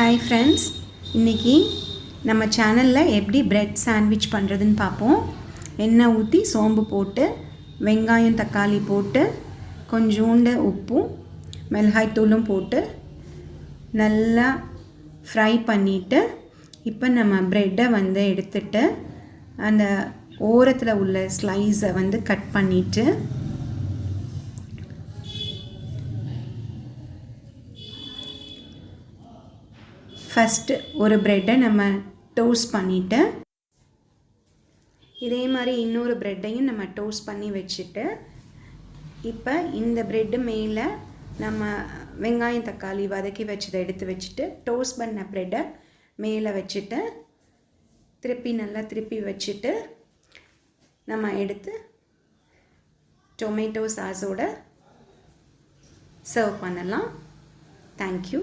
Hi friends, இன்றைக்கி நம்ம சேனலில் எப்படி பிரெட் சாண்ட்விச் பண்ணுறதுன்னு பார்ப்போம். எண்ணெய் ஊற்றி சோம்பு போட்டு வெங்காயம் தக்காளி போட்டு கொஞ்சோண்டு உப்பும் மிளகாய்த்தூளும் போட்டு நல்லா ஃப்ரை பண்ணிவிட்டு இப்போ நம்ம ப்ரெட்டை எடுத்துட்டு அந்த ஓரத்தில் உள்ள ஸ்லைஸை கட் பண்ணிவிட்டு ஃபஸ்ட்டு ஒரு ப்ரெட்டை நம்ம டோஸ்ட் பண்ணிவிட்டு இதே மாதிரி இன்னொரு ப்ரெட்டையும் நம்ம டோஸ்ட் பண்ணி வச்சுட்டு இப்போ இந்த ப்ரெட்டு மேலே நம்ம வெங்காயம் தக்காளி வதக்கி வச்சதை எடுத்து வச்சுட்டு டோஸ்ட் பண்ண ப்ரெட்டை மேலே வச்சுட்டு நல்லா திருப்பி வச்சுட்டு நம்ம எடுத்து டொமேட்டோ சாஸோடு சர்வ் பண்ணலாம். தேங்க்யூ.